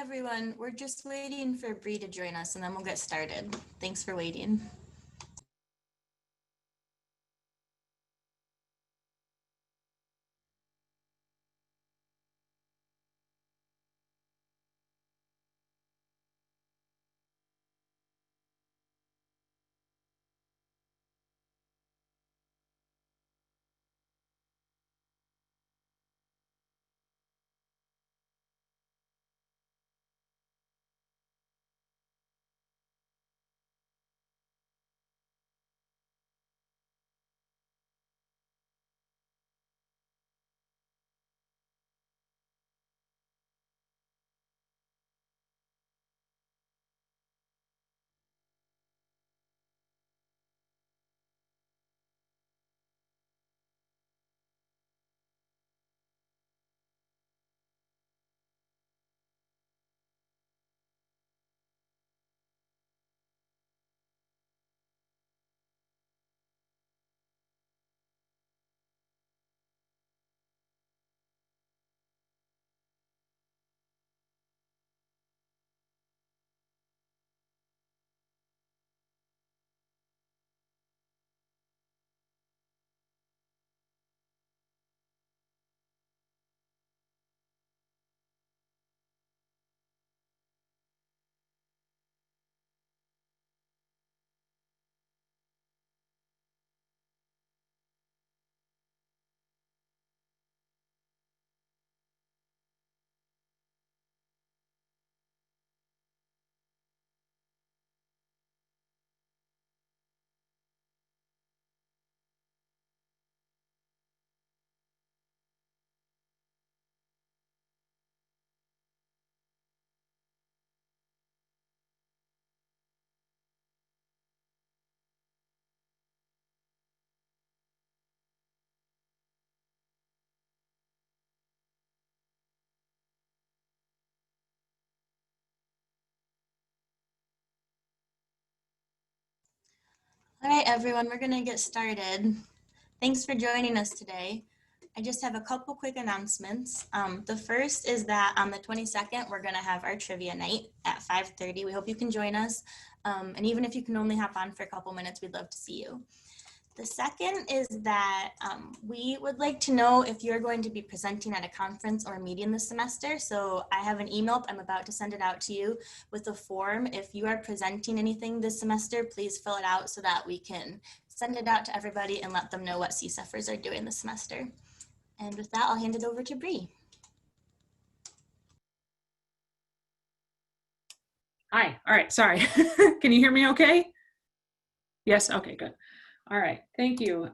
everyone. We're just waiting for Bree to join us and then we'll get started. Thanks for waiting. All right, everyone, we're gonna get started. Thanks for joining us today. I just have a couple quick announcements. The first is that on the 22nd, we're gonna have our trivia night at 5:30. We hope you can join us. And even if you can only hop on for a couple minutes, we'd love to see you. The second is that we would like to know if you're going to be presenting at a conference or a meeting this semester. So I have an email, I'm about to send it out to you with a form. If you are presenting anything this semester, please fill it out so that we can send it out to everybody and let them know what CSEPHers are doing this semester. And with that, I'll hand it over to Bree. Hi, all right, sorry. Can you hear me okay? Yes, okay, good. All right, thank you.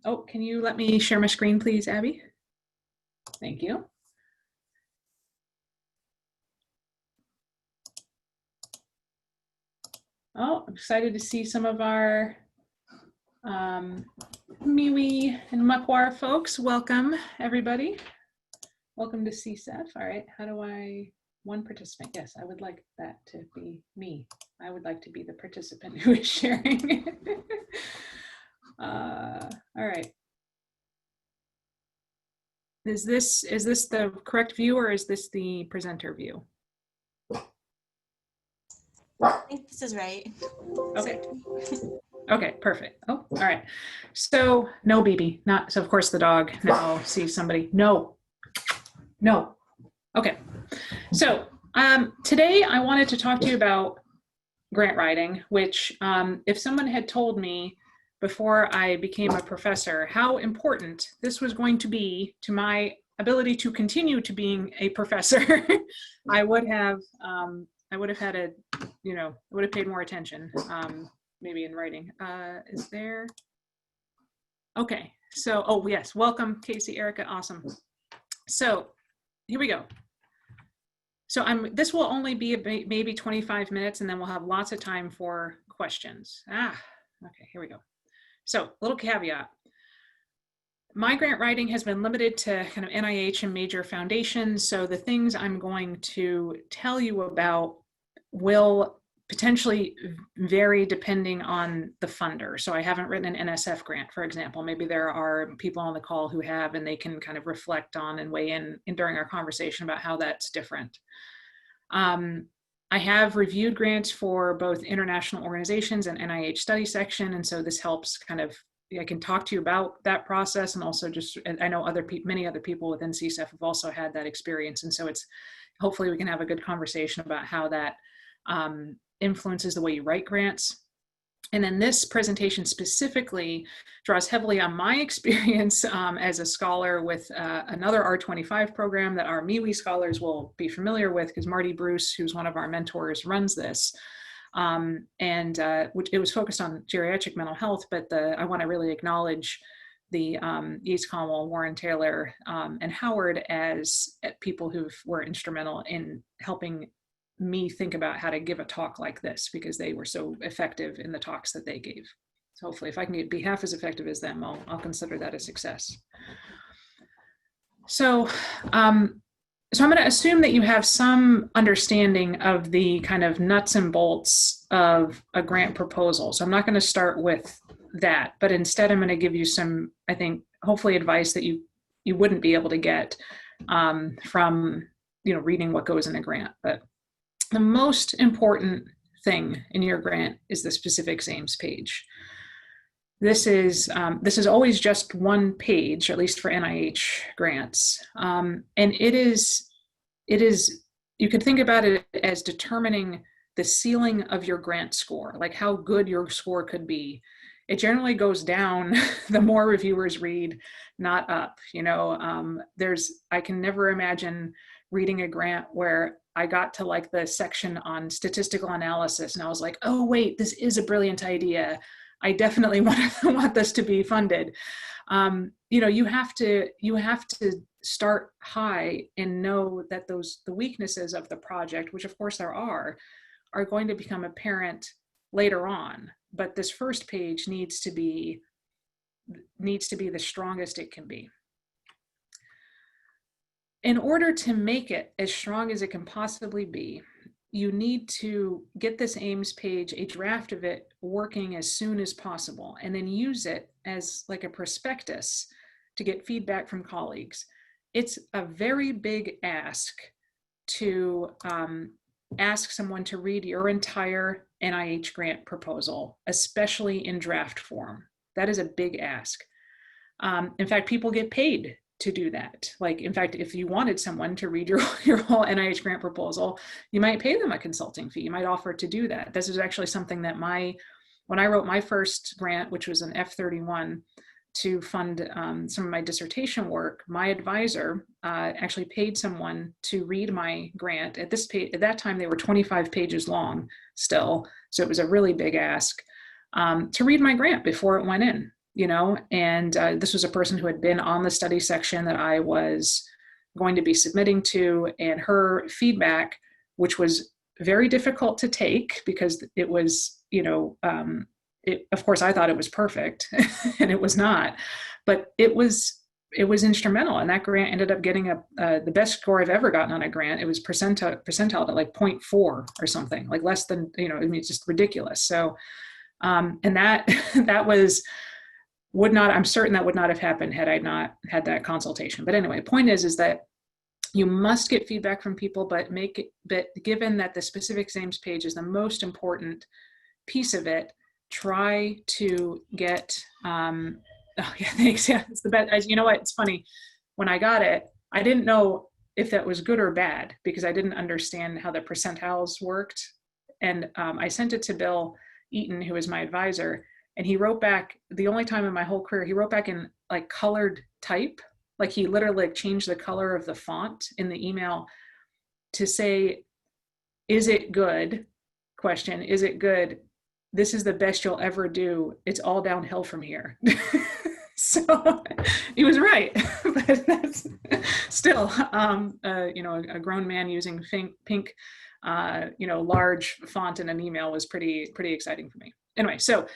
Oh, can you let me share my screen, please, Abby? Thank you. Oh, I'm excited to see some of our MIWI and Muckwar folks. Welcome, everybody. Welcome to CSEPH. All right, how do I, one participant? Yes, I would like that to be me. I would like to be the participant who is sharing. All right. Is this the correct view or is this the presenter view? I think this is right. Okay. Okay, perfect. Oh, all right. So no, BB, not, so of course the dog now sees somebody. No. Okay. So today I wanted to talk to you about grant writing, which if someone had told me before I became a professor how important this was going to be to my ability to continue to being a professor, I would have had a, you know, I would have paid more attention, maybe in writing. Is there? Okay, so, oh yes, welcome Casey, Erica, awesome. So here we go. So this will only be maybe 25 minutes and then we'll have lots of time for questions. Okay, here we go. So little caveat. My grant writing has been limited to kind of NIH and major foundations. So the things I'm going to tell you about will potentially vary depending on the funder. So I haven't written an NSF grant, for example. Maybe there are people on the call who have, and they can kind of reflect on and weigh in during our conversation about how that's different. I have reviewed grants for both international organizations and NIH study section. And so this helps kind of, I can talk to you about that process, and also just, I know many other people within CSEPH have also had that experience. And so it's, hopefully we can have a good conversation about how that influences the way you write grants. And then this presentation specifically draws heavily on my experience as a scholar with another R25 program that our MIWI scholars will be familiar with, because Marty Bruce, who's one of our mentors, runs this. Which it was focused on geriatric mental health, but I want to really acknowledge the East Conwell, Warren Taylor, and Howard as people who were instrumental in helping me think about how to give a talk like this, because they were so effective in the talks that they gave. So hopefully if I can be half as effective as them, I'll consider that a success. So, I'm going to assume that you have some understanding of the kind of nuts and bolts of a grant proposal. So I'm not going to start with that, but instead I'm going to give you some, I think, hopefully advice that you wouldn't be able to get from, reading what goes in a grant. But the most important thing in your grant is the specifics aims page. This is always just one page, at least for NIH grants, and it is you could think about it as determining the ceiling of your grant score, like how good your score could be. It generally goes down the more reviewers read, not up. I can never imagine reading a grant where I got to like the section on statistical analysis and I was like, oh wait, this is a brilliant idea. I definitely want this to be funded. You have to start high and know that the weaknesses of the project, which of course there are going to become apparent later on. But this first page needs to be the strongest it can be. In order to make it as strong as it can possibly be, you need to get this aims page, a draft of it, working as soon as possible, and then use it as like a prospectus to get feedback from colleagues. It's a very big ask to ask someone to read your entire NIH grant proposal, especially in draft form. That is a big ask. In fact, people get paid to do that. Like, in fact, if you wanted someone to read your whole NIH grant proposal, you might pay them a consulting fee. You might offer to do that. This is actually something that when I wrote my first grant, which was an F31 to fund some of my dissertation work, my advisor actually paid someone to read my grant. At that time, they were 25 pages long still. So it was a really big ask to read my grant before it went in. And this was a person who had been on the study section that I was going to be submitting to, and her feedback, which was very difficult to take because it was, of course I thought it was perfect and it was not, but it was instrumental. And that grant ended up getting the best score I've ever gotten on a grant. It was percentile at like 0.4 or something, like less than, it's just ridiculous. So, and that I'm certain that would not have happened had I not had that consultation. But anyway, point is that you must get feedback from people, but given that the specific aims page is the most important piece of it, try to get, oh yeah, thanks. Yeah, it's the best. You know what? It's funny. When I got it, I didn't know if that was good or bad because I didn't understand how the percentiles worked. And I sent it to Bill Eaton, who is my advisor. And he wrote back, the only time in my whole career, he wrote back in like colored type. Like he literally changed the color of the font in the email to say, is it good? Question, is it good? This is the best you'll ever do. It's all downhill from here. So he was right, but that's still, a grown man using pink, large font in an email was pretty exciting for me. Anyway, so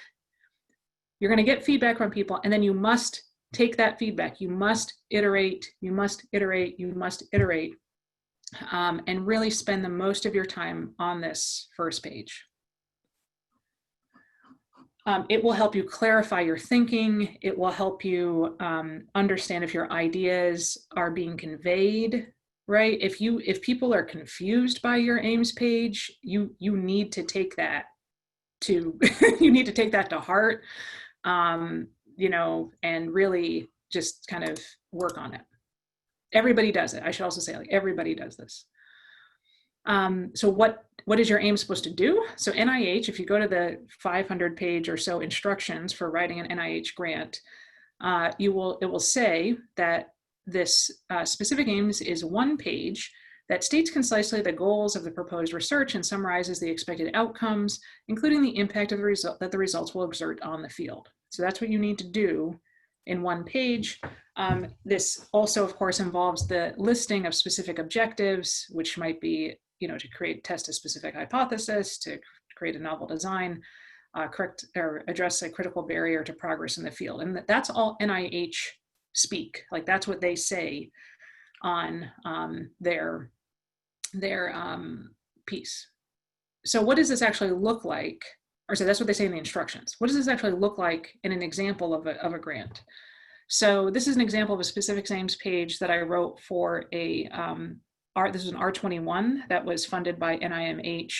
you're going to get feedback from people, and then you must take that feedback. You must iterate, and really spend the most of your time on this first page. It will help you clarify your thinking. It will help you understand if your ideas are being conveyed right? If people are confused by your aims page, you need to take that to you need to take that to heart, you know, and really just kind of work on it. Everybody does it. I should also say, like, everybody does this. So what is your aim supposed to do? So NIH, if you go to the 500 page or so instructions for writing an NIH grant, it will say that this specific aims is one page that states concisely the goals of the proposed research and summarizes the expected outcomes, including the impact of the result that the results will exert on the field. So that's what you need to do in one page. This also, of course, involves the listing of specific objectives, which might be, you know, to test a specific hypothesis, to create a novel design, correct or address a critical barrier to progress in the field. And that's all NIH speak. Like, that's what they say on their piece. So what does this actually look like? Or so that's what they say in the instructions. What does this actually look like in an example of a grant? So this is an example of a specific aims page that I wrote for a, this was an R21 that was funded by NIMH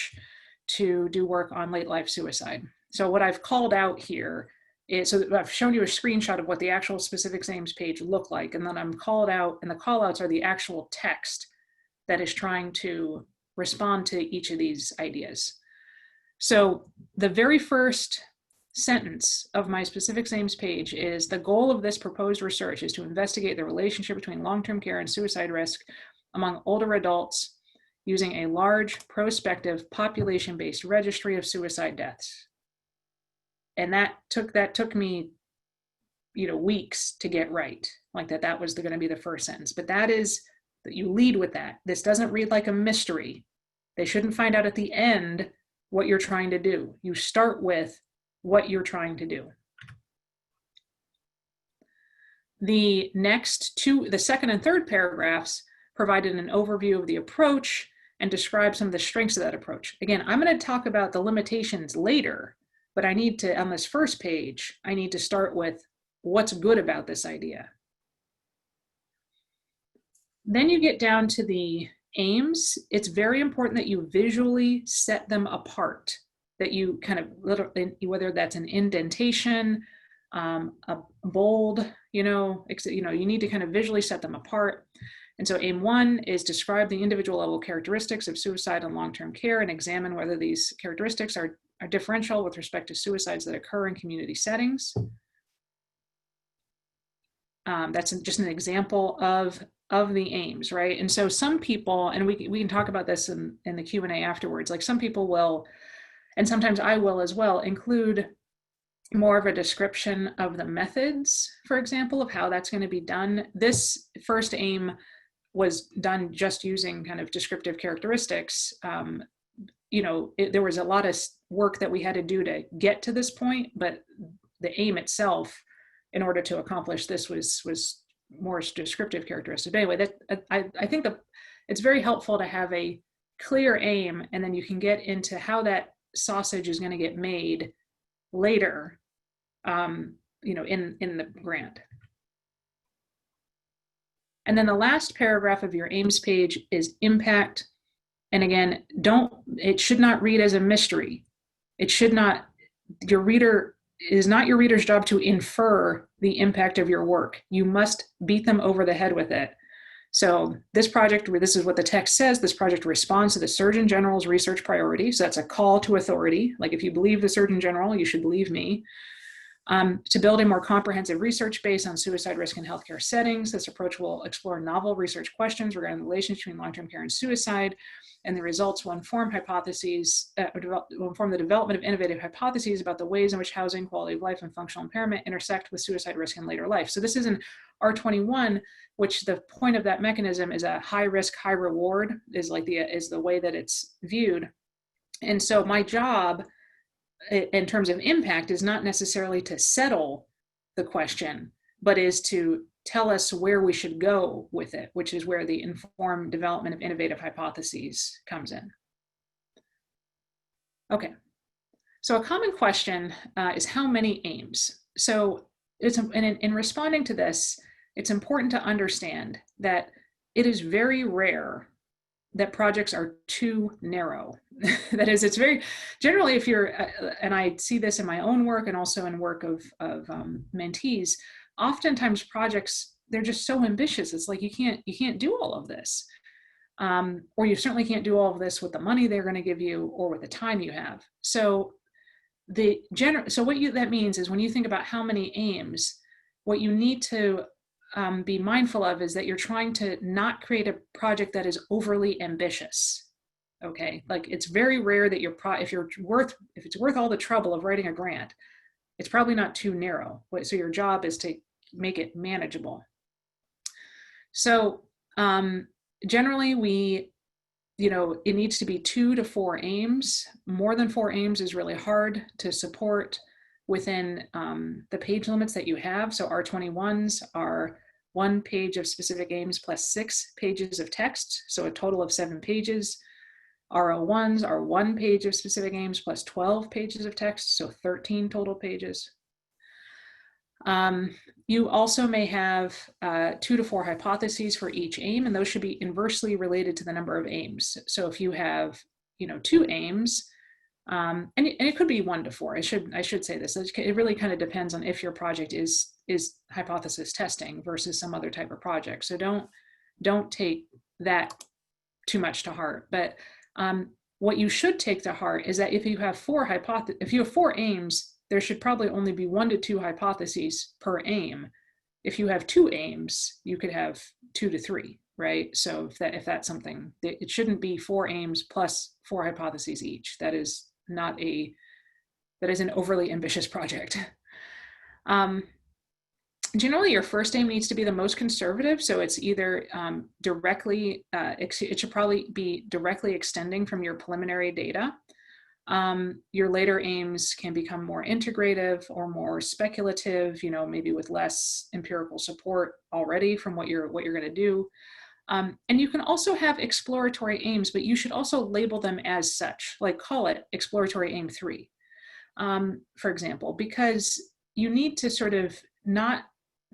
to do work on late life suicide. So what I've called out here is, so I've shown you a screenshot of what the actual specific aims page looked like, and then I'm called out, and the call outs are the actual text that is trying to respond to each of these ideas. So the very first sentence of my specific aims page is, the goal of this proposed research is to investigate the relationship between long-term care and suicide risk among older adults using a large prospective population-based registry of suicide deaths. And that took me, you know, weeks to get right. Like that was going to be the first sentence. But that is, that you lead with that. This doesn't read like a mystery. They shouldn't find out at the end what you're trying to do. You start with what you're trying to do. The next two, the second and third paragraphs, provided an overview of the approach and describe some of the strengths of that approach. Again, I'm going to talk about the limitations later, but I need to, on this first page, I need to start with what's good about this idea. Then you get down to the aims. It's very important that you visually set them apart, that you kind of, whether that's an indentation, a bold, you need to kind of visually set them apart. And so aim 1 is describe the individual level characteristics of suicide and long-term care and examine whether these characteristics are differential with respect to suicides that occur in community settings. That's just an example of the aims, right? And so some people, and we can talk about this in the Q&A afterwards, like some people will, and sometimes I will as well, include more of a description of the methods, for example, of how that's going to be done. This first aim was done just using kind of descriptive characteristics. There was a lot of work that we had to do to get to this point, but the aim itself, in order to accomplish this, was more descriptive characteristics. But anyway, I think that it's very helpful to have a clear aim, and then you can get into how that sausage is going to get made later, in the grant. And then the last paragraph of your aims page is impact. And again, it should not read as a mystery. It is not your reader's job to infer the impact of your work. You must beat them over the head with it. So this is what the text says, this project responds to the Surgeon General's research priority. So that's a call to authority. Like, if you believe the Surgeon General, you should believe me. To build a more comprehensive research base on suicide risk in healthcare settings. This approach will explore novel research questions regarding the relationship between long-term care and suicide, and the results will inform the development of innovative hypotheses about the ways in which housing, quality of life, and functional impairment intersect with suicide risk in later life. So this is an R21, which the point of that mechanism is a high risk, high reward, is the way that it's viewed. And so my job in terms of impact is not necessarily to settle the question, but is to tell us where we should go with it, which is where the informed development of innovative hypotheses comes in. Okay, so a common question is how many aims? So in responding to this, it's important to understand that it is very rare that projects are too narrow. That is, it's very, generally if you're, and I see this in my own work and also in work of mentees, oftentimes projects, they're just so ambitious. It's like, you can't do all of this. Or you certainly can't do all of this with the money they're going to give you or with the time you have. So that means is when you think about how many aims, what you need to be mindful of is that you're trying to not create a project that is overly ambitious. Okay, like it's very rare that if it's worth all the trouble of writing a grant, it's probably not too narrow. So your job is to make it manageable. So generally it needs to be 2 to 4 aims. More than 4 aims is really hard to support within the page limits that you have. So R21s are 1 page of specific aims plus 6 pages of text, so a total of 7 pages. R01s are 1 page of specific aims plus 12 pages of text, so 13 total pages. You also may have 2 to 4 hypotheses for each aim, and those should be inversely related to the number of aims. So if you have, 2 aims, and it could be 1 to 4. I should say this. It really kind of depends on if your project is hypothesis testing versus some other type of project. So don't take that too much to heart. But what you should take to heart is that if you have 4 aims, there should probably only be 1 to 2 hypotheses per aim. If you have 2 aims, you could have 2 to 3, right? So if that's something, it shouldn't be 4 aims plus 4 hypotheses each. That is an overly ambitious project. Generally, your first aim needs to be the most conservative. So it's either it should probably be directly extending from your preliminary data. Your later aims can become more integrative or more speculative, maybe with less empirical support already from what you're going to do. And you can also have exploratory aims, but you should also label them as such, like call it exploratory aim 3, for example, because you need to sort of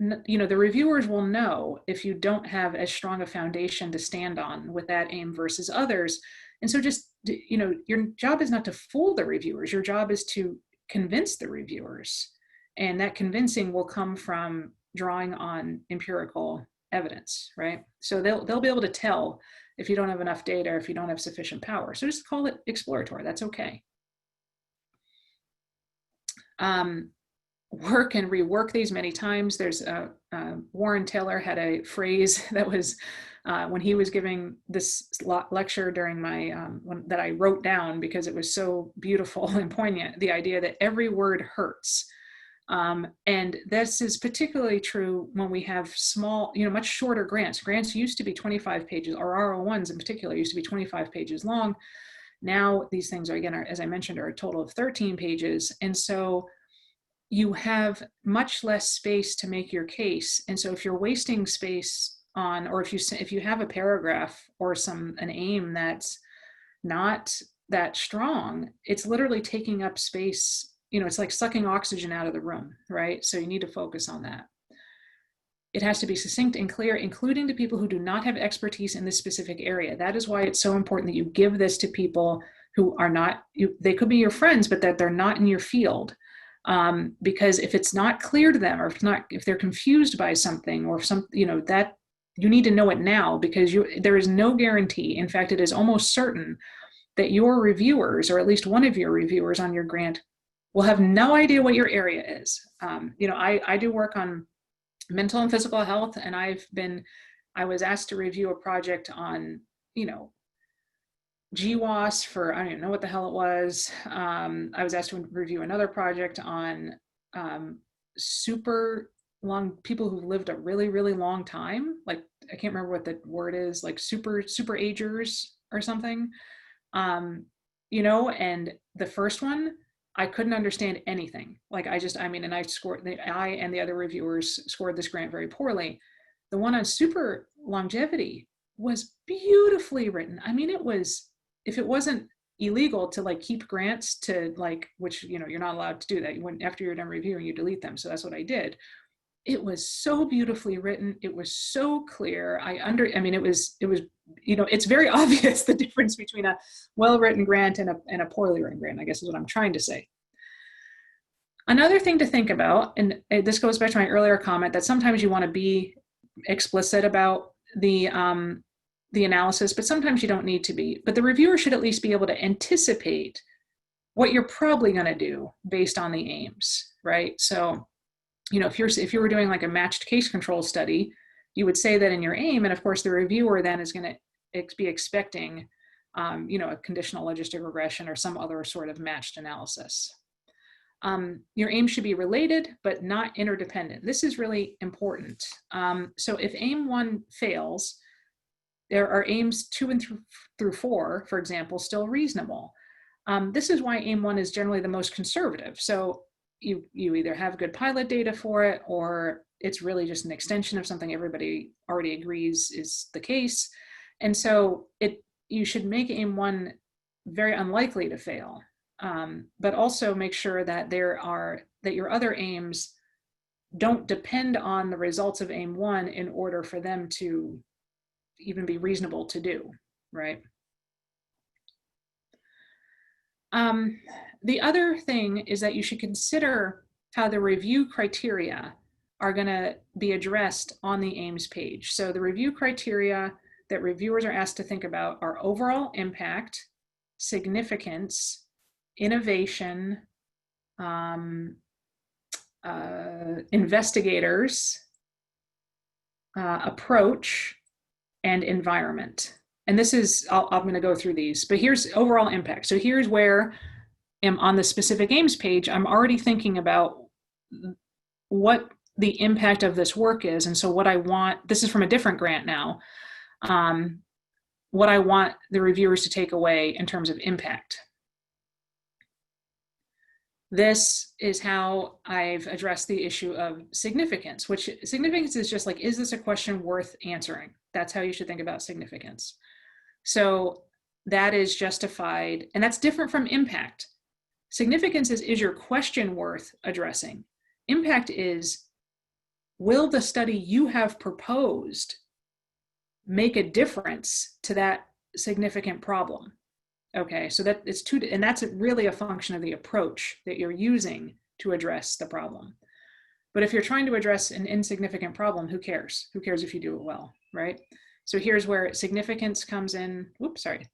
the reviewers will know if you don't have as strong a foundation to stand on with that aim versus others. And so just, your job is not to fool the reviewers. Your job is to convince the reviewers. And that convincing will come from drawing on empirical evidence, right? So they'll be able to tell if you don't have enough data or if you don't have sufficient power. So just call it exploratory. That's okay. Work and rework these many times. There's Warren Taylor had a phrase that was when he was giving this lecture during my that I wrote down because it was so beautiful and poignant, the idea that every word hurts. And this is particularly true when we have small, much shorter grants. Grants used to be 25 pages, or R01s in particular used to be 25 pages long. Now these things as I mentioned, are a total of 13 pages. And so you have much less space to make your case. And so if you're wasting space on, or if you have a paragraph or an aim that's not that strong, it's literally taking up space. It's like sucking oxygen out of the room, right? So you need to focus on that. It has to be succinct and clear, including to people who do not have expertise in this specific area. That is why it's so important that you give this to people who are not, they could be your friends, but that they're not in your field. Because if it's not clear to them, or if they're confused by something, or that you need to know it now, because there is no guarantee. In fact, it is almost certain that your reviewers, or at least one of your reviewers on your grant, will have no idea what your area is. I do work on mental and physical health, and I was asked to review a project on, GWAS for, I don't even know what the hell it was. I was asked to review another project on super long people who've lived a really, really long time. Like, I can't remember what the word is, like super agers or something. And the first one, I couldn't understand anything. Like I and the other reviewers scored this grant very poorly. The one on super longevity was beautifully written. I mean, if it wasn't illegal to keep grants to which, you're not allowed to do that. After you're done reviewing, you delete them. So that's what I did. it was so beautifully written. It was so clear. I mean, it was, it's very obvious the difference between a well-written grant and a poorly written grant, I guess is what I'm trying to say. Another thing to think about, and this goes back to my earlier comment, that sometimes you want to be explicit about the analysis, but sometimes you don't need to be. But the reviewer should at least be able to anticipate what you're probably going to do based on the aims, right? So, if you were doing like a matched case control study, you would say that in your aim, and of course the reviewer then is going to be expecting, a conditional logistic regression or some other sort of matched analysis. Your aim should be related, but not interdependent. This is really important. So if aim 1 fails, there are aims 2 and through 4, for example, still reasonable. This is why aim 1 is generally the most conservative. So you either have good pilot data for it, or it's really just an extension of something everybody already agrees is the case. And so you should make aim 1 very unlikely to fail. But also make sure that that your other aims don't depend on the results of aim 1 in order for them to even be reasonable to do, right? The other thing is that you should consider how the review criteria are going to be addressed on the aims page. So the review criteria that reviewers are asked to think about are overall impact, significance, innovation, investigators, approach, and environment. And this is, I'm going to go through these, but here's overall impact. So here's where on the specific aims page, I'm already thinking about what the impact of this work is. And so what I want, this is from a different grant now, what I want the reviewers to take away in terms of impact. This is how I've addressed the issue of significance, which significance is just like, is this a question worth answering? That's how you should think about significance. So that is justified, and that's different from impact. Significance is your question worth addressing? Impact is, will the study you have proposed make a difference to that significant problem? Okay, so that it's two, and that's really a function of the approach that you're using to address the problem. But if you're trying to address an insignificant problem, who cares? Who cares if you do it well, right? So here's where significance comes in. Oops, sorry.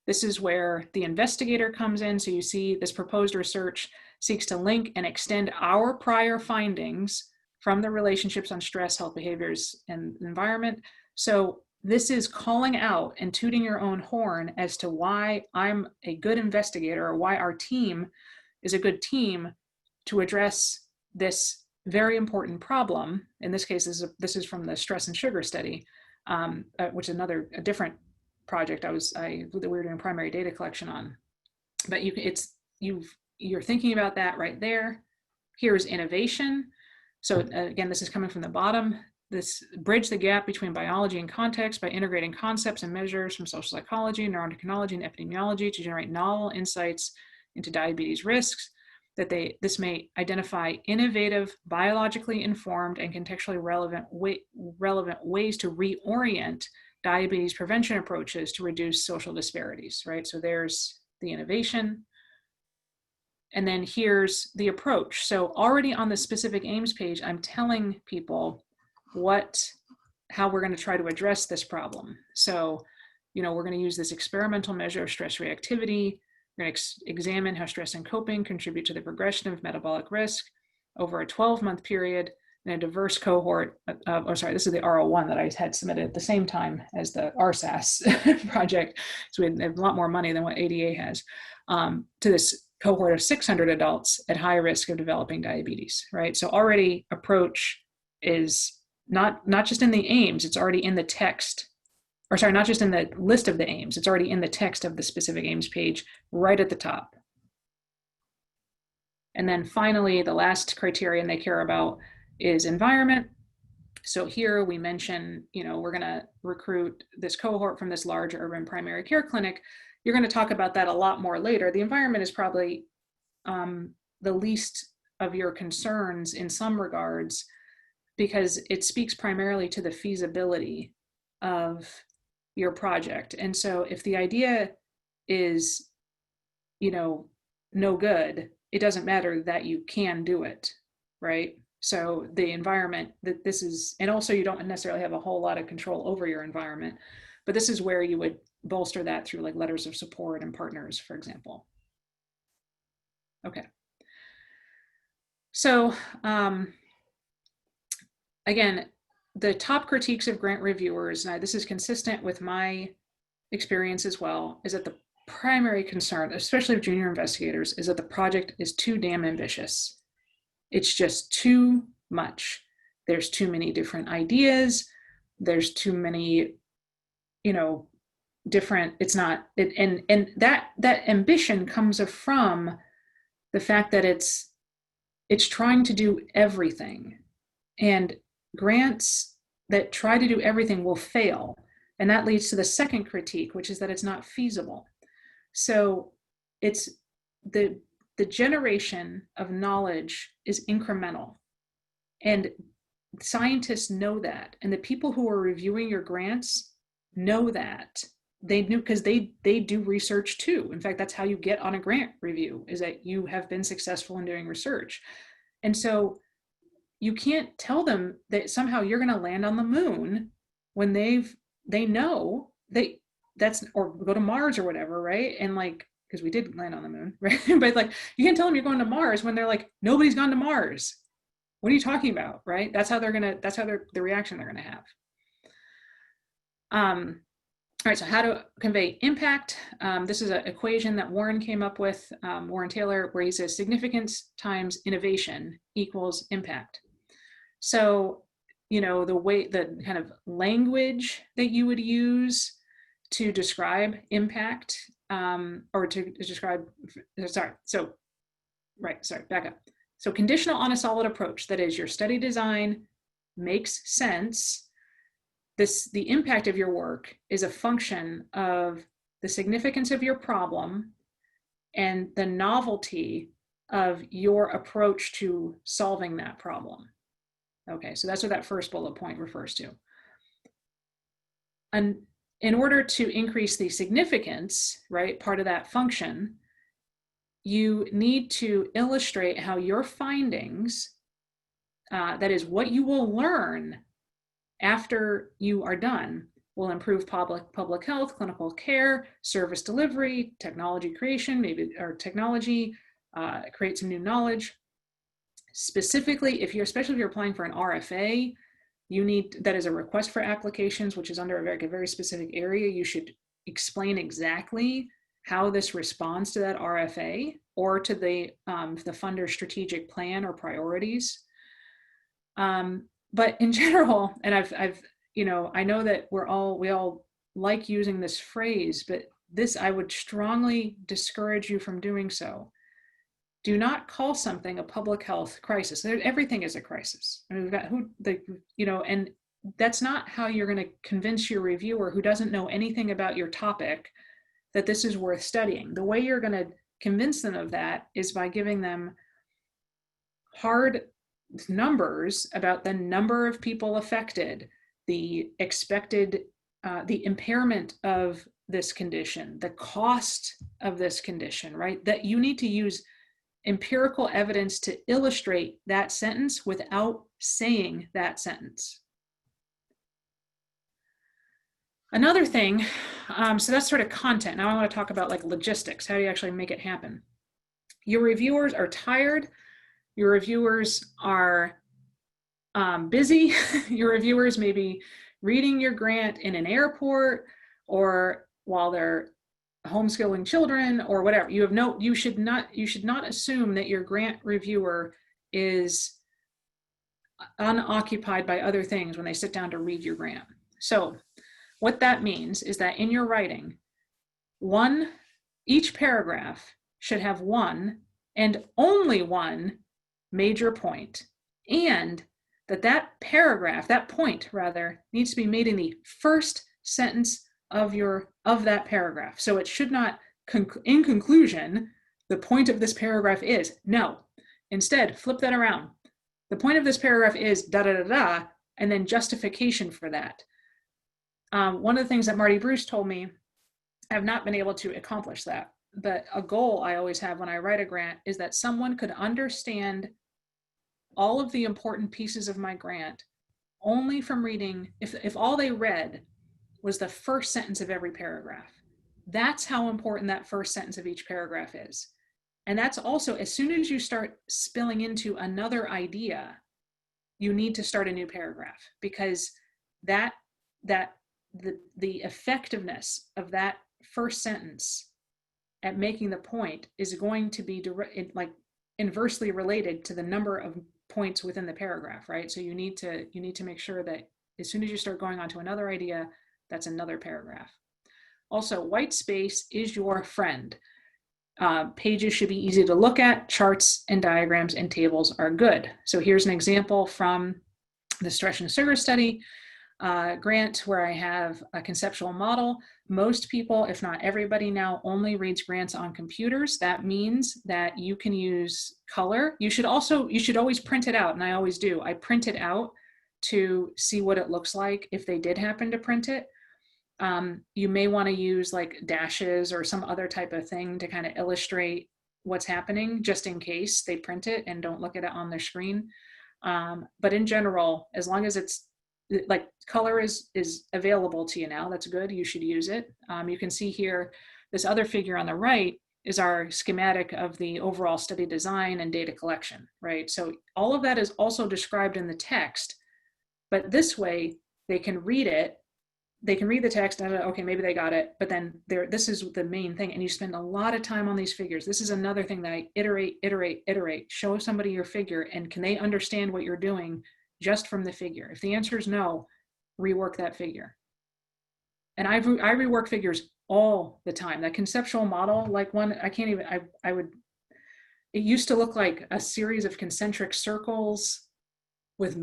This is where the investigator comes in. So you see this proposed research seeks to link and extend our prior findings from the relationships on stress, health behaviors, and environment. So this is calling out and tooting your own horn as to why I'm a good investigator, or why our team is a good team to address this very important problem. In this case, this is from the stress and sugar study, which is a different project we were doing primary data collection on. But you're thinking about that right there. Here's innovation. So again, this is coming from the bottom. This bridge the gap between biology and context by integrating concepts and measures from social psychology, neuroendocrinology, and epidemiology to generate novel insights into diabetes risks. This may identify innovative, biologically informed, and contextually relevant ways to reorient diabetes prevention approaches to reduce social disparities, right? So there's the innovation. And then here's the approach. So already on the specific aims page, I'm telling people how we're going to try to address this problem. So, we're going to use this experimental measure of stress reactivity. We're going to examine how stress and coping contribute to the progression of metabolic risk over a 12-month period in a diverse cohort. This is the R01 that I had submitted at the same time as the RSAS project. So we have a lot more money than what ADA has, to this cohort of 600 adults at high risk of developing diabetes, right? So already approach is not just in the aims, it's already in the text, not just in the list of the aims, it's already in the text of the specific aims page right at the top. And then finally, the last criterion they care about is environment. So here we mention, we're going to recruit this cohort from this large urban primary care clinic. You're going to talk about that a lot more later. The environment is probably the least of your concerns in some regards. because it speaks primarily to the feasibility of your project. And so if the idea is, no good, it doesn't matter that you can do it, right? So the environment that this is, and also you don't necessarily have a whole lot of control over your environment, but this is where you would bolster that through like letters of support and partners, for example. Okay. So again, the top critiques of grant reviewers, and this is consistent with my experience as well, is that the primary concern, especially of junior investigators, is that the project is too damn ambitious. It's just too much. There's too many different ideas. There's too many, different, it's not, and that ambition comes from the fact that it's trying to do everything. And grants that try to do everything will fail. And that leads to the second critique, which is that it's not feasible. So it's the generation of knowledge is incremental. And scientists know that. And the people who are reviewing your grants know that. They knew because they do research too. In fact, that's how you get on a grant review, is that you have been successful in doing research. And so you can't tell them that somehow you're going to land on the moon when they know that's, or go to Mars or whatever, right? And like, because we did land on the moon, right? But like, you can't tell them you're going to Mars when they're like, nobody's gone to Mars. What are you talking about, right? That's how the reaction they're going to have. All right, so how to convey impact. This is an equation that Warren came up with, Warren Taylor, where he says significance times innovation equals impact. So, the kind of language that you would use to describe impact, or to describe, back up. So conditional on a solid approach, that is, your study design makes sense. The impact of your work is a function of the significance of your problem and the novelty of your approach to solving that problem. Okay, so that's what that first bullet point refers to. And in order to increase the significance, right, part of that function, you need to illustrate how your findings, that is what you will learn after you are done, will improve public health, clinical care, service delivery, technology creation, technology, create some new knowledge. Specifically, especially if you're applying for an RFA, that is a request for applications, which is under a very specific area. You should explain exactly how this responds to that RFA or to the funder's strategic plan or priorities. But in general, and I know that we all like using this phrase, but I would strongly discourage you from doing so. Do not call something a public health crisis. Everything is a crisis. I mean, we've got and that's not how you're going to convince your reviewer who doesn't know anything about your topic that this is worth studying. The way you're going to convince them of that is by giving them hard numbers about the number of people affected, the expected, the impairment of this condition, the cost of this condition, right? That you need to use empirical evidence to illustrate that sentence without saying that sentence. Another thing, so that's sort of content. Now I want to talk about like logistics. How do you actually make it happen? Your reviewers are tired. Your reviewers are busy. Your reviewers may be reading your grant in an airport or while they're homeschooling children or whatever. You should not assume that your grant reviewer is unoccupied by other things when they sit down to read your grant. So what that means is that in your writing, each paragraph should have one and only one major point, and that point needs to be made in the first sentence of that paragraph. So it should not, in conclusion, the point of this paragraph is, no. Instead, flip that around. The point of this paragraph is da da da da, and then justification for that. One of the things that Marty Bruce told me, I've not been able to accomplish that, but a goal I always have when I write a grant is that someone could understand all of the important pieces of my grant only from reading, if all they read was the first sentence of every paragraph. That's how important that first sentence of each paragraph is. And that's also, as soon as you start spilling into another idea, you need to start a new paragraph, because the effectiveness of that first sentence at making the point is going to be inversely related to the number of points within the paragraph, right? So you need to make sure that as soon as you start going on to another idea, that's another paragraph. Also, white space is your friend. Pages should be easy to look at. Charts and diagrams and tables are good. So here's an example from the Stress and Sugar Study grant where I have a conceptual model. Most people, if not everybody now, only reads grants on computers. That means that you can use color. You should always print it out, and I always do. I print it out to see what it looks like if they did happen to print it. You may want to use like dashes or some other type of thing to kind of illustrate what's happening, just in case they print it and don't look at it on their screen. But in general, as long as it's like color is available to you now, that's good. You should use it. You can see here, this other figure on the right is our schematic of the overall study design and data collection, right? So all of that is also described in the text, but this way they can read it. They can read the text and okay, maybe they got it, but then this is the main thing. And you spend a lot of time on these figures. This is another thing that I iterate, show somebody your figure, and can they understand what you're doing just from the figure? If the answer is no, rework that figure. And I rework figures all the time. That conceptual model, like one, it used to look like a series of concentric circles with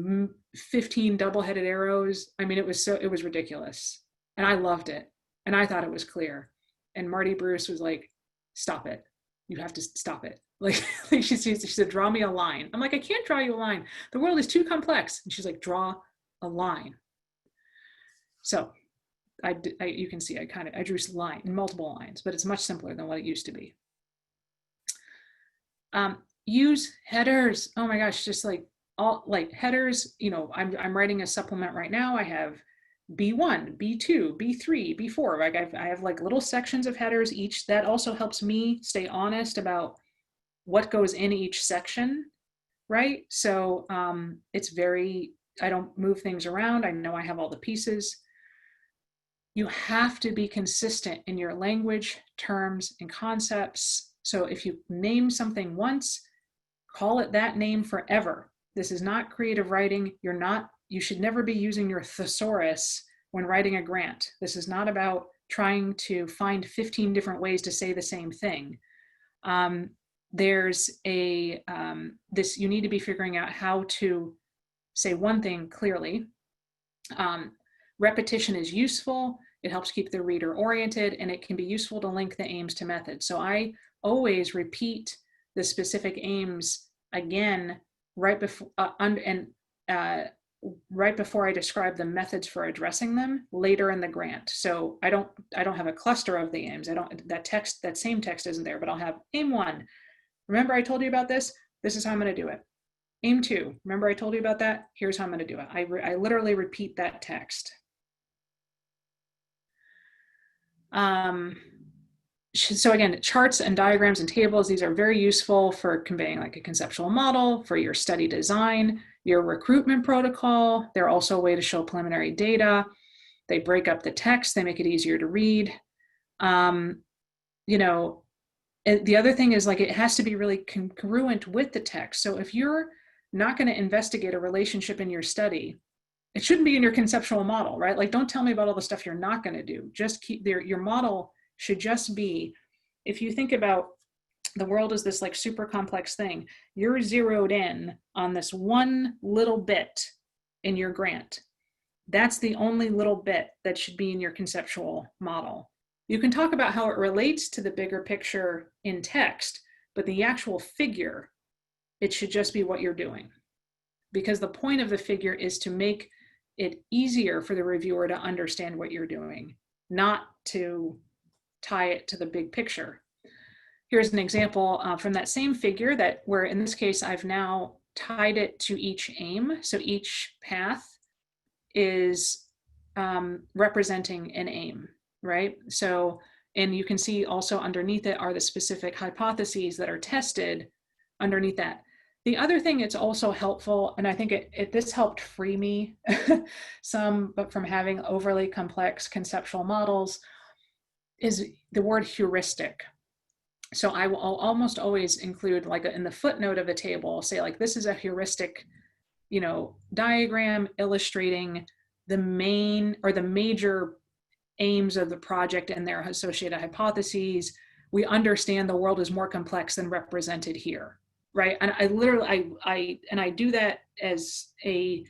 15 double-headed arrows. I mean, it was ridiculous. And I loved it. And I thought it was clear. And Marty Bruce was like, stop it. You have to stop it. Like she said, draw me a line. I'm like, I can't draw you a line. The world is too complex. And she's like, draw a line. So you can see, I drew multiple lines, but it's much simpler than what it used to be. Use headers. Oh my gosh, just like headers, I'm writing a supplement right now. I have B1, B2, B3, B4. Like I have like little sections of headers each. That also helps me stay honest about what goes in each section, right? So I don't move things around. I know I have all the pieces. You have to be consistent in your language, terms, and concepts. So if you name something once, call it that name forever. This is not creative writing. You should never be using your thesaurus when writing a grant. This is not about trying to find 15 different ways to say the same thing. You need to be figuring out how to say one thing clearly. Repetition is useful. It helps keep the reader oriented, and it can be useful to link the aims to methods. So I always repeat the specific aims again right before right before I describe the methods for addressing them later in the grant. So I don't have a cluster of the aims. That same text isn't there, but I'll have aim 1. Remember I told you about this? This is how I'm going to do it. Aim 2. Remember I told you about that? Here's how I'm going to do it. I literally repeat that text. So again, charts and diagrams and tables, these are very useful for conveying like a conceptual model, for your study design, your recruitment protocol. They're also a way to show preliminary data. They break up the text, they make it easier to read. The other thing is like it has to be really congruent with the text. So if you're not going to investigate a relationship in your study, it shouldn't be in your conceptual model, right? Like don't tell me about all the stuff you're not going to do. Just keep your model should just be, if you think about the world as this like super complex thing, you're zeroed in on this one little bit in your grant. That's the only little bit that should be in your conceptual model. You can talk about how it relates to the bigger picture in text, but the actual figure, it should just be what you're doing. because the point of the figure is to make it easier for the reviewer to understand what you're doing, not to tie it to the big picture. Here's an example from that same figure that where in this case, I've now tied it to each aim. So each path is representing an aim, right? So, and you can see also underneath it are the specific hypotheses that are tested underneath that. The other thing it's also helpful, and I think this helped free me some, but from having overly complex conceptual models, is the word heuristic. So I'll almost always include, like in the footnote of a table, say like, this is a heuristic, diagram illustrating the main or the major aims of the project and their associated hypotheses. We understand the world is more complex than represented here, right? And I literally, I do that as a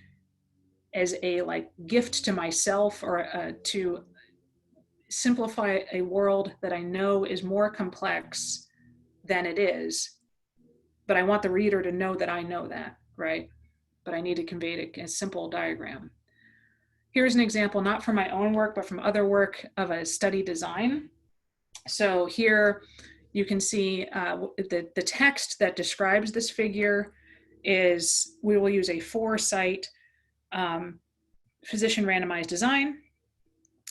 like gift to myself, or to simplify a world that I know is more complex than it is, but I want the reader to know that I know that, right? But I need to convey it in a simple diagram. Here's an example, not from my own work, but from other work of a study design. So here you can see the text that describes this figure is, we will use a 4-site physician randomized design.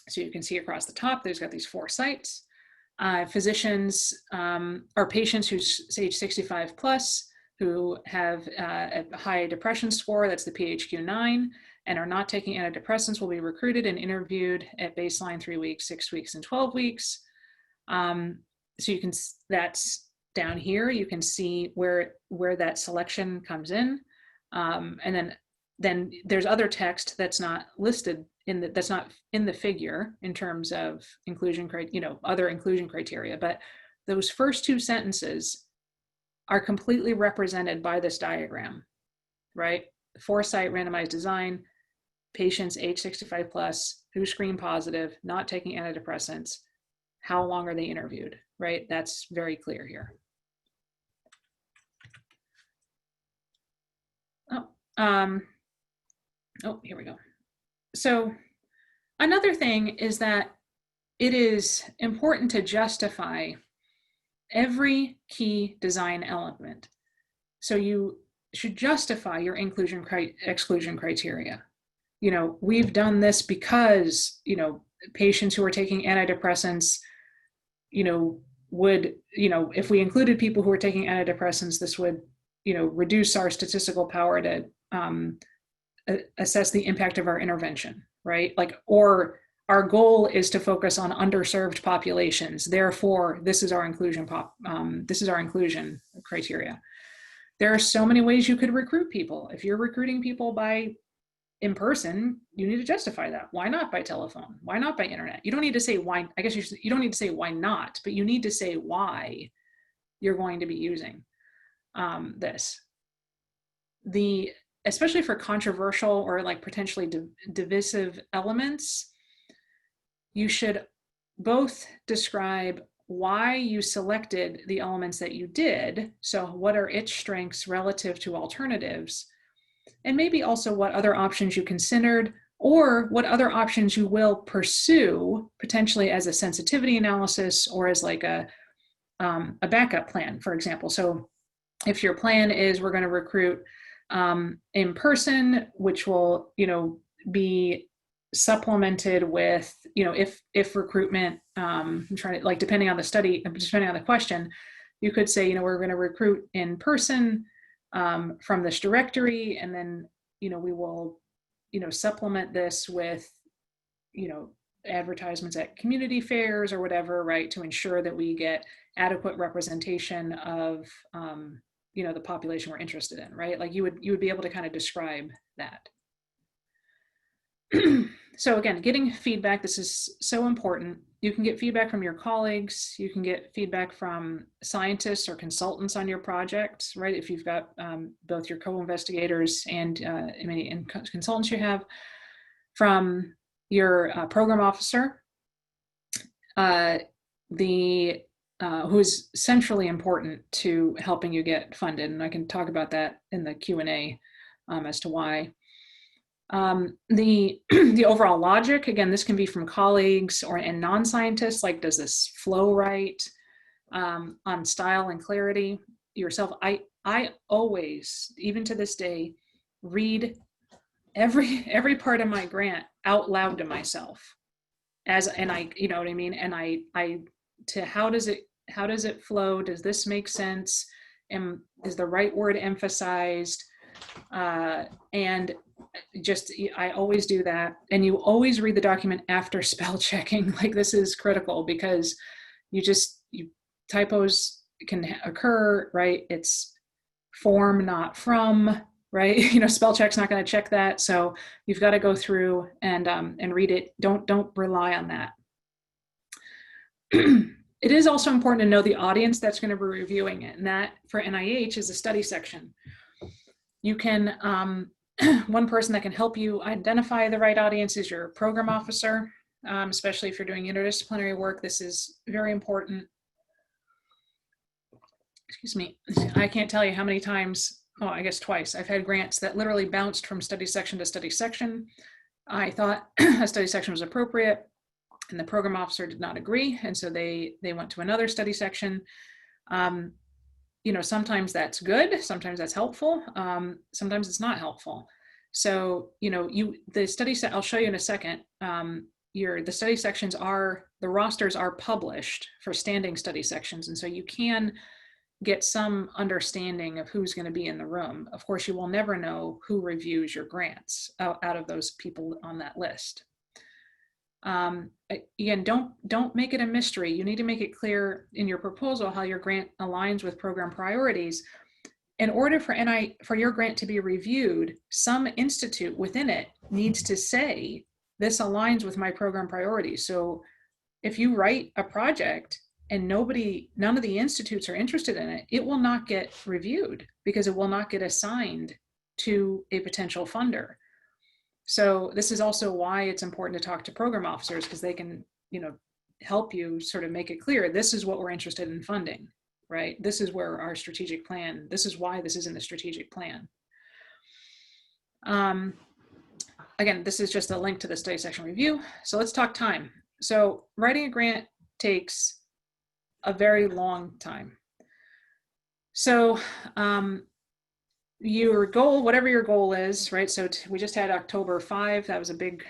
So you can see across the top, there's got these 4 sites. Physicians are patients who's age 65 plus, who have a high depression score, that's the PHQ-9, and are not taking antidepressants, will be recruited and interviewed at baseline 3 weeks, 6 weeks, and 12 weeks. So you can, that's down here, you can see where that selection comes in. And then there's other text that's not listed that's not in the figure in terms of inclusion, other inclusion criteria, but those first 2 sentences are completely represented by this diagram, right? 4-site randomized design, patients age 65 plus, who screen positive, not taking antidepressants, how long are they interviewed, right? That's very clear here. Here we go. So another thing is that it is important to justify every key design element. So you should justify your inclusion exclusion criteria. We've done this because, patients who are taking antidepressants, would, if we included people who are taking antidepressants, this would, reduce our statistical power to assess the impact of our intervention, right? Like, or our goal is to focus on underserved populations. Therefore, this is our inclusion criteria. There are so many ways you could recruit people. If you're recruiting people in person, you need to justify that. Why not by telephone? Why not by internet? You don't need to say why. I guess you don't need to say why not, but you need to say why you're going to be using this. Especially for controversial or like potentially divisive elements, you should both describe why you selected the elements that you did. So what are its strengths relative to alternatives? And maybe also what other options you considered, or what other options you will pursue potentially as a sensitivity analysis or as like a backup plan, for example. So if your plan is we're going to recruit in person, which will, be supplemented with, if recruitment, I'm trying to, like, depending on the study, depending on the question, you could say, we're going to recruit in person from this directory, and then, we will, supplement this with, advertisements at community fairs or whatever, right, to ensure that we get adequate representation of, the population we're interested in, right? Like you would be able to kind of describe that. So again, getting feedback, this is so important. You can get feedback from your colleagues. You can get feedback from scientists or consultants on your projects, right? If you've got both your co-investigators and consultants you have, from your program officer, who is centrally important to helping you get funded. And I can talk about that in the Q&A as to why. The overall logic, again, this can be from colleagues and non-scientists, like does this flow right, on style and clarity yourself. I always, even to this day, read every part of my grant out loud to myself, and I, you know what I mean, and I to how does it flow, does this make sense, and is the right word emphasized, and just I always do that. And you always read the document after spell checking. Like, this is critical, because typos can occur, right? It's form, not from, right? Spell check's not going to check that. So you've got to go through and read it. Don't rely on that. It is also important to know the audience that's going to be reviewing it. And that for NIH is a study section. You can, one person that can help you identify the right audience is your program officer, especially if you're doing interdisciplinary work. This is very important. Excuse me. I can't tell you how many times, I guess twice, I've had grants that literally bounced from study section to study section. I thought a study section was appropriate, and the program officer did not agree, and so they went to another study section. Sometimes that's good, sometimes that's helpful, sometimes it's not helpful. So, the study set, I'll show you in a second, the study sections the rosters are published for standing study sections, and so you can get some understanding of who's going to be in the room. Of course, you will never know who reviews your grants out of those people on that list. Again, don't make it a mystery. You need to make it clear in your proposal how your grant aligns with program priorities. In order for your grant to be reviewed, some institute within it needs to say, this aligns with my program priorities. So if you write a project and none of the institutes are interested in it, it will not get reviewed, because it will not get assigned to a potential funder. So this is also why it's important to talk to program officers, because they can, help you sort of make it clear, this is what we're interested in funding, right? This is where our strategic plan, this is why this is in the strategic plan. Again, this is just a link to the study section review. So let's talk time. So writing a grant takes a very long time. So your goal, whatever your goal is, right? So we just had October 5. That was a big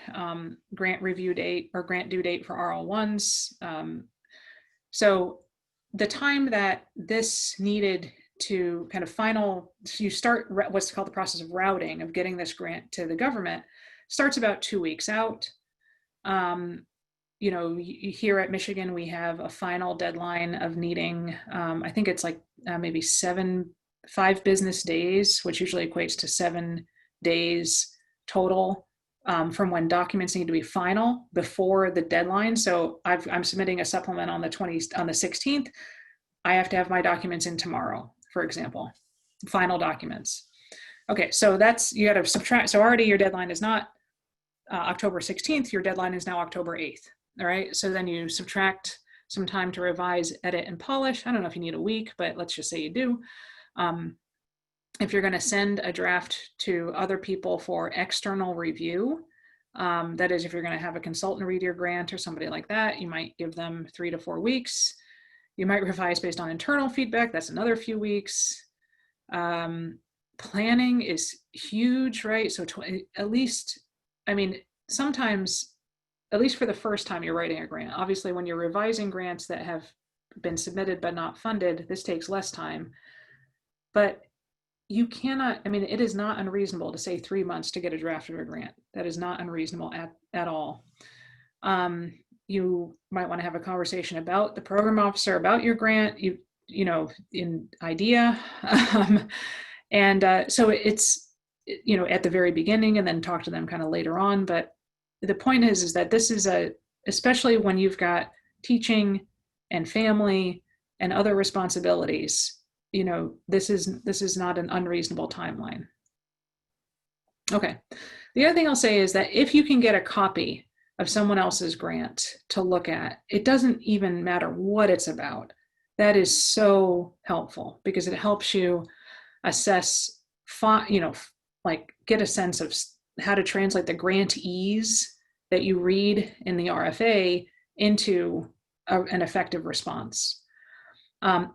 grant review date, or grant due date for RL1s. So the time that this needed to kind of you start what's called the process of routing, of getting this grant to the government, starts about 2 weeks out. Here at Michigan, we have a final deadline of needing, I think it's like maybe 5 business days, which usually equates to 7 days total, from when documents need to be final before the deadline. So I'm submitting a supplement on the 16th. I have to have my documents in tomorrow, for example, final documents. Okay, so you got to subtract. So already your deadline is not October 16th, your deadline is now October 8th. All right, so then you subtract some time to revise, edit, and polish. I don't know if you need a week, but let's just say you do. If you're going to send a draft to other people for external review, that is, if you're going to have a consultant read your grant or somebody like that, you might give them 3 to 4 weeks. You might revise based on internal feedback. That's another few weeks. Planning is huge, right? So at least, sometimes, at least for the first time you're writing a grant. Obviously, when you're revising grants that have been submitted but not funded, this takes less time. But you cannot, it is not unreasonable to say 3 months to get a draft of a grant. That is not unreasonable at all. You might want to have a conversation about the program officer, about your grant, in idea. So it's, at the very beginning, and then talk to them kind of later on. But the point is that this is especially when you've got teaching and family and other responsibilities, this is not an unreasonable timeline. Okay. The other thing I'll say is that if you can get a copy of someone else's grant to look at, it doesn't even matter what it's about. That is so helpful, because it helps you assess, like get a sense of how to translate the grantees that you read in the RFA into an effective response.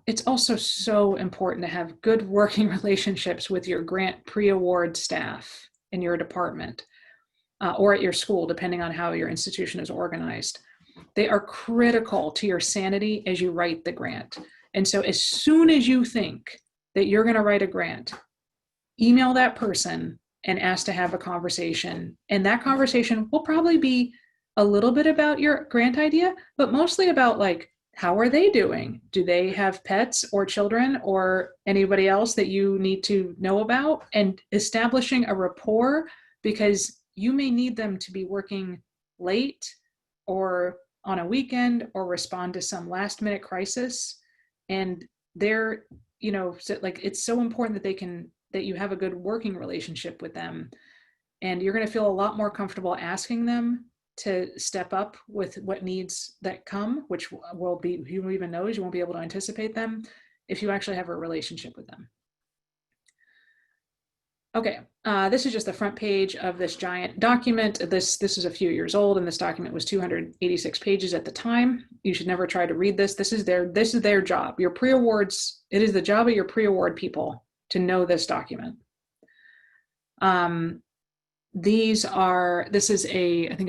It's also so important to have good working relationships with your grant pre-award staff in your department or at your school, depending on how your institution is organized. They are critical to your sanity as you write the grant. And so as soon as you think that you're going to write a grant, email that person and ask to have a conversation. And that conversation will probably be a little bit about your grant idea, but mostly about like, how are they doing? Do they have pets or children or anybody else that you need to know about? And establishing a rapport, because you may need them to be working late or on a weekend or respond to some last minute crisis. And they're, like, it's so important that you have a good working relationship with them. And you're going to feel a lot more comfortable asking them to step up with what needs that come, which will be, you won't even know, you won't be able to anticipate them if you actually have a relationship with them. Okay, this is just the front page of this giant document. This is a few years old, and this document was 286 pages at the time. You should never try to read this. This is their job. Your pre-awards, it is the job of your pre-award people to know this document. I think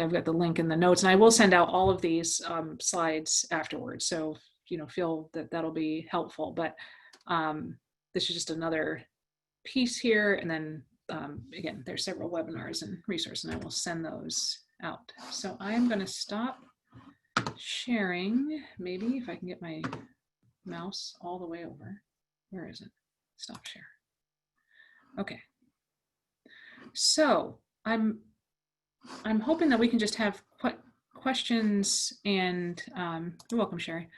I've got the link in the notes, and I will send out all of these slides afterwards. So, feel that that'll be helpful, but this is just another piece here. And then again, there's several webinars and resources, and I will send those out. So I'm going to stop sharing. Maybe if I can get my mouse all the way over. Where is it? Stop share. Okay. So I'm hoping that we can just have questions, and you're welcome, Sherry.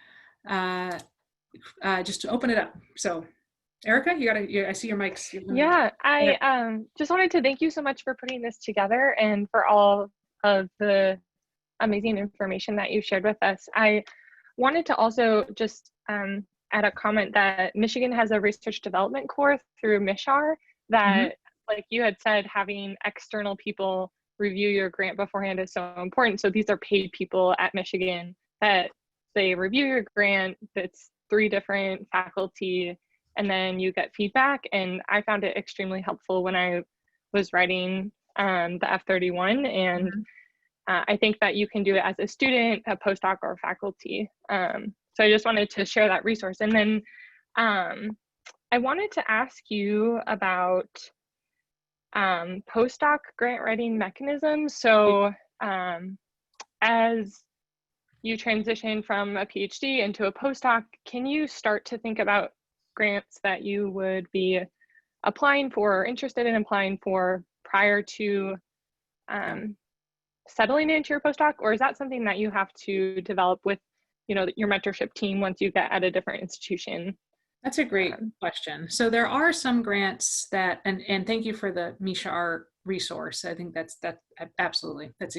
Just to open it up. So Erica, I see your mics. Yeah, I just wanted to thank you so much for putting this together and for all of the amazing information that you shared with us. I wanted to also just add a comment that Michigan has a research development core through MISHAR that, like you had said, having external people review your grant beforehand is so important. So these are paid people at Michigan that they review your grant. That's 3 different faculty, and then you get feedback. And I found it extremely helpful when I was writing the F31. And I think that you can do it as a student, a postdoc, or faculty. So I just wanted to share that resource. And then I wanted to ask you about postdoc grant writing mechanisms. So as you transition from a PhD into a postdoc, can you start to think about grants that you would be applying for or interested in applying for prior to settling into your postdoc? Or is that something that you have to develop with, your mentorship team once you get at a different institution? That's a great question. So there are some grants that, and thank you for the MISHAR resource. I think that's absolutely, that's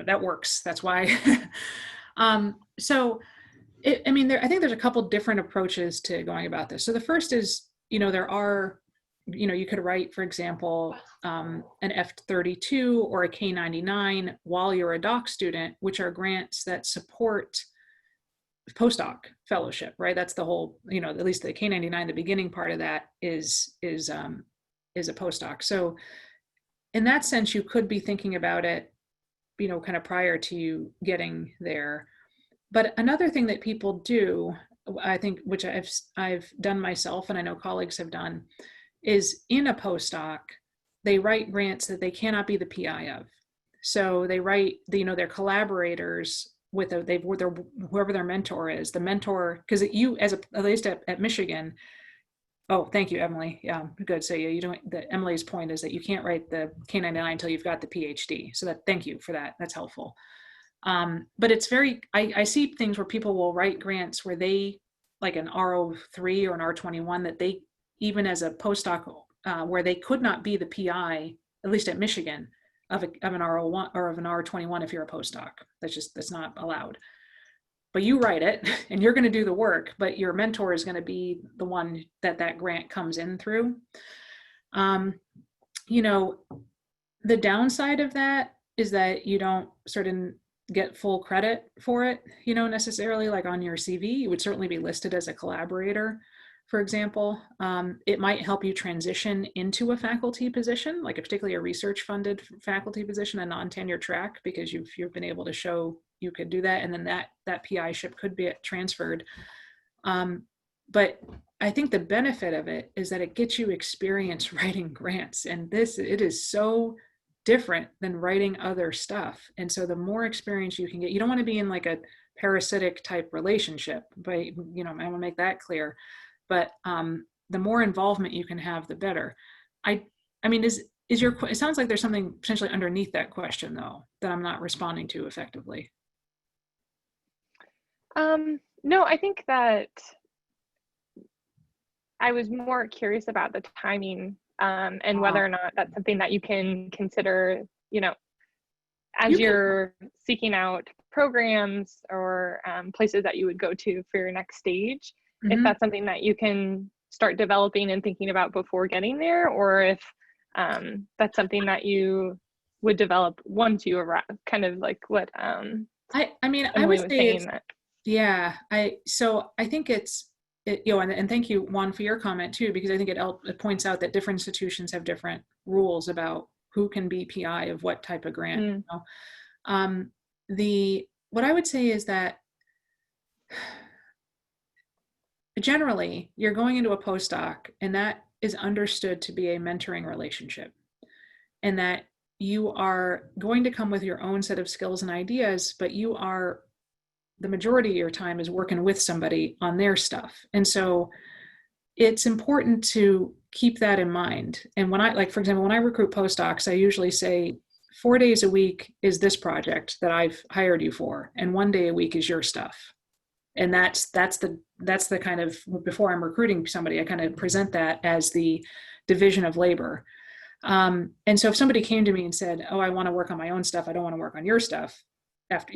that works. That's why. So I think there's a couple different approaches to going about this. So the first is, there are, you could write, for example, an F32 or a K99 while you're a doc student, which are grants that support postdoc fellowship, right? That's the whole, at least the K99, the beginning part of that is a postdoc. So in that sense, you could be thinking about it, kind of prior to you getting there. But another thing that people do, I think, which I've done myself, and I know colleagues have done, is in a postdoc, they write grants that they cannot be the PI of. So they write, their collaborators with whoever their mentor is, the mentor, because you, at least at Michigan. Oh, thank you, Emily. Yeah, good. So yeah, Emily's point is that you can't write the K99 until you've got the PhD. So thank you for that. That's helpful. But it's I see things where people will write grants where they, like an R03 or an R21, that they, even as a postdoc, where they could not be the PI, at least at Michigan, of an R01 or of an R21 if you're a postdoc. That's not allowed. But you write it and you're going to do the work, but your mentor is going to be the one that grant comes in through. You know, the downside of that is that you don't sort of get full credit for it, necessarily like on your CV. You would certainly be listed as a collaborator, for example. It might help you transition into a faculty position, like particularly a research funded faculty position, a non-tenure track, because you've been able to show you could do that. And then that PI-ship could be transferred. But I think the benefit of it is that it gets you experience writing grants. And it is so different than writing other stuff. And so the more experience you can get, you don't want to be in like a parasitic type relationship, but I want to make that clear. But the more involvement you can have, the better. I mean, it sounds like there's something potentially underneath that question though, that I'm not responding to effectively. No, I think that I was more curious about the timing and whether or not that's something that you can consider, as you're seeking out programs or places that you would go to for your next stage, if that's something that you can start developing and thinking about before getting there, or if that's something that you would develop once you arrive, kind of like what I mean, Emily I would was say saying that. Yeah, I think and thank you, Juan, for your comment too, because I think it points out that different institutions have different rules about who can be PI of what type of grant. What I would say is that generally you're going into a postdoc, and that is understood to be a mentoring relationship, and that you are going to come with your own set of skills and ideas, but the majority of your time is working with somebody on their stuff. And so it's important to keep that in mind. And for example, when I recruit postdocs, I usually say 4 days a week is this project that I've hired you for, and 1 day a week is your stuff. And that's the kind of, before I'm recruiting somebody, I kind of present that as the division of labor. And so if somebody came to me and said, oh, I want to work on my own stuff, I don't want to work on your stuff, after,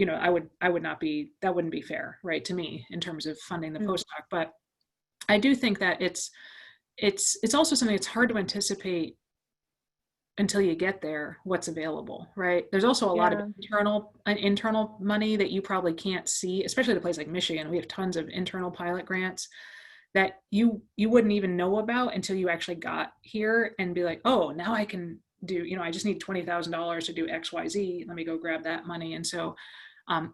I would not be, that wouldn't be fair, right, to me in terms of funding the postdoc. But I do think that it's also something that's hard to anticipate until you get there, what's available, right? There's also a lot of internal money that you probably can't see, especially at a place like Michigan. We have tons of internal pilot grants that you wouldn't even know about until you actually got here and be like, oh, now I can do, I just need $20,000 to do XYZ. Let me go grab that money. And so, I'm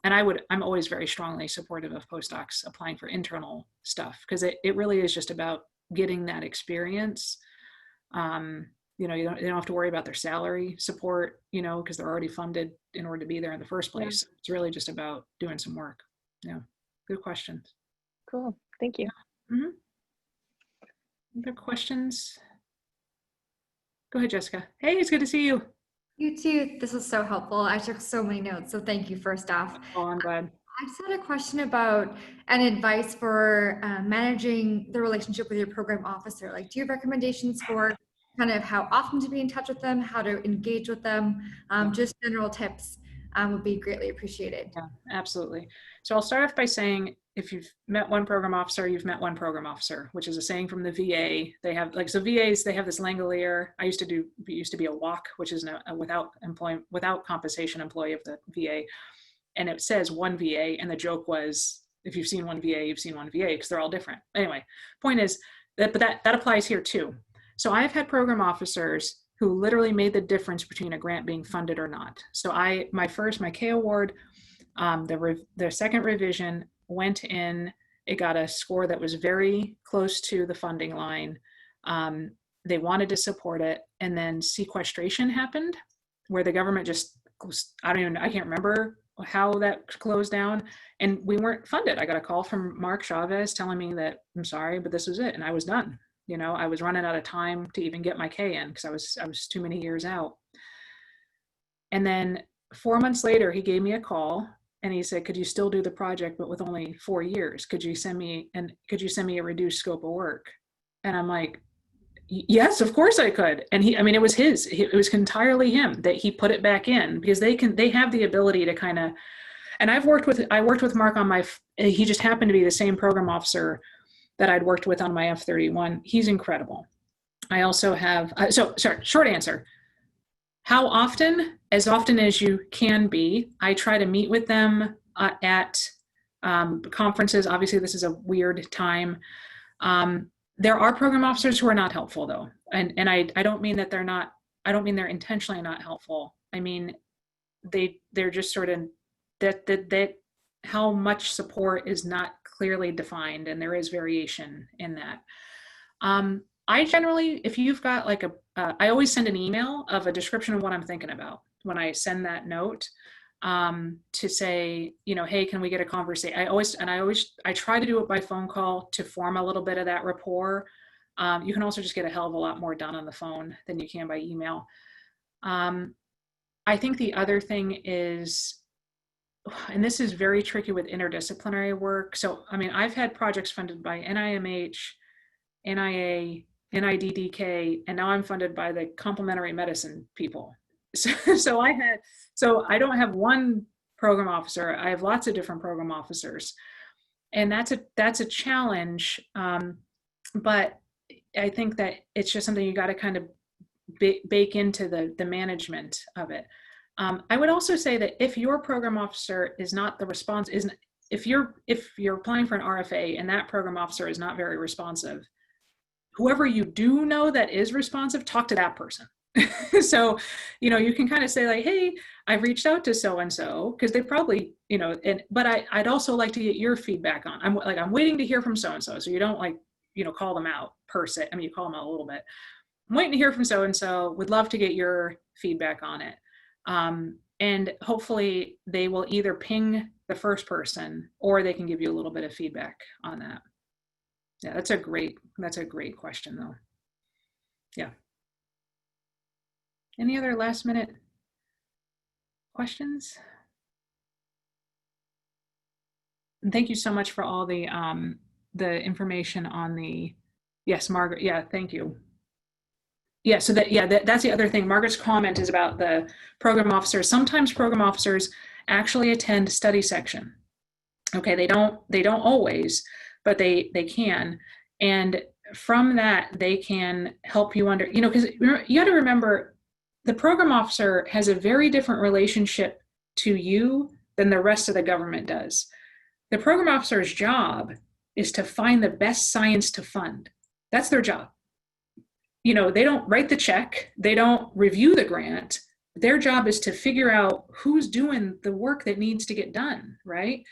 always very strongly supportive of postdocs applying for internal stuff, because it really is just about getting that experience. You don't have to worry about their salary support, because they're already funded in order to be there in the first place. Yeah. It's really just about doing some work. Yeah. Good questions. Cool. Thank you. Yeah. Other questions? Go ahead, Jessica. Hey, it's good to see you. You too. This was so helpful. I took so many notes, so thank you first off. Oh, I'm glad. I just had a question about an advice for managing the relationship with your program officer. Like, do you have recommendations for kind of how often to be in touch with them, how to engage with them? Just general tips would be greatly appreciated. Yeah, absolutely. So I'll start off by saying, if you've met one program officer, you've met one program officer, which is a saying from the VA. They have VAs, they have this Langolier. I used to be a WOC, which is a without compensation employee of the VA. And it says one VA. And the joke was, if you've seen one VA, you've seen one VA, because they're all different. Anyway, point is that applies here too. So I've had program officers who literally made the difference between a grant being funded or not. So my K award, the second revision went in, it got a score that was very close to the funding line. They wanted to support it, and then sequestration happened, where the government just, I can't remember how that closed down, and we weren't funded. I got a call from Mark Chavez telling me that, I'm sorry, but this was it, and I was done. I was running out of time to even get my K in, because I was too many years out. And then 4 months later, he gave me a call, and he said, could you still do the project, but with only 4 years? Could you send me a reduced scope of work? And I'm like, yes, of course I could. And it was entirely him that he put it back in, because they have the ability to kind of, and I worked with Mark on he just happened to be the same program officer that I'd worked with on my F-31. He's incredible. I also have, short answer. How often? As often as you can be. I try to meet with them at conferences. Obviously, this is a weird time. There are program officers who are not helpful, though. And I don't mean that they're not, I don't mean they're intentionally not helpful. I mean, they're just sort of, that how much support is not clearly defined, and there is variation in that. I generally, if you've got like I always send an email of a description of what I'm thinking about when I send that note, to say, you know, hey, can we get a conversation? I try to do it by phone call to form a little bit of that rapport. You can also just get a hell of a lot more done on the phone than you can by email. I think the other thing is, and this is very tricky with interdisciplinary work. So, I mean, I've had projects funded by NIMH, NIA, NIDDK, and now I'm funded by the complementary medicine people. So I don't have one program officer. I have lots of different program officers, and that's a challenge. But I think that it's just something you got to kind of bake into the management of it. I would also say that if your program officer is not the response, if you're applying for an RFA and that program officer is not very responsive, whoever you do know that is responsive, talk to that person. So, you know, you can kind of say like, hey, I've reached out to so-and-so, because they probably, you know, but I'd also like to get your feedback on, I'm waiting to hear from so-and-so. So you don't like, you know, call them out per se. I mean, you call them out a little bit. I'm waiting to hear from so-and-so, would love to get your feedback on it. And hopefully they will either ping the first person or they can give you a little bit of feedback on that. Yeah, that's a great question though. Yeah. Any other last minute questions? And thank you so much for all the information on the, yes, Margaret, yeah, thank you. Yeah, so that's the other thing. Margaret's comment is about the program officers. Sometimes program officers actually attend study section. Okay, they don't always, but they can. And from that, they can help you you know, because you got to remember, the program officer has a very different relationship to you than the rest of the government does. The program officer's job is to find the best science to fund. That's their job. You know, they don't write the check, they don't review the grant. Their job is to figure out who's doing the work that needs to get done, right?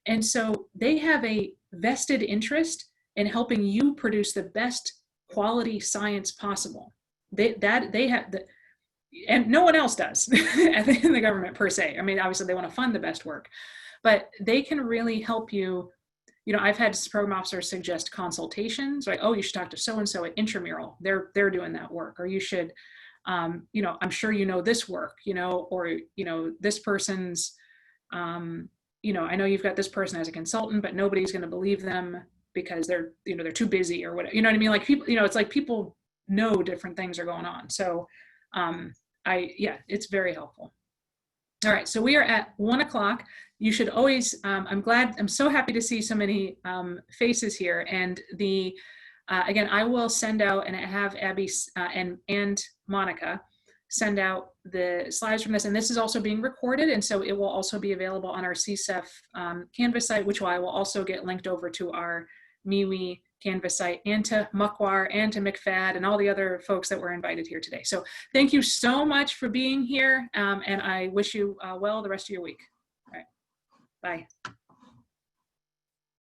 And so they have a vested interest in helping you produce the best quality science possible. They have the, and no one else does in the government per se. I mean, obviously they want to fund the best work, but they can really help you. You know, I've had program officers suggest consultations, like, oh, you should talk to so-and-so at intramural. They're doing that work. Or you should, you know, I'm sure you know this work, you know, or, you know, this person's, you know, I know you've got this person as a consultant, but nobody's going to believe them because they're, you know, they're too busy or whatever. You know what I mean? Like people, you know, it's like people know different things are going on. So yeah, it's very helpful. All right, so we are at 1 o'clock. You should always, I'm so happy to see so many faces here. And again, I will send out, and I have Abby and Monica send out the slides from this. And this is also being recorded. And so it will also be available on our CSEPH Canvas site, which I will also get linked over to our MeWe Canvas site, and to Muckwar and to McFad and all the other folks that were invited here today. So thank you so much for being here, and I wish you well the rest of your week. All right, bye.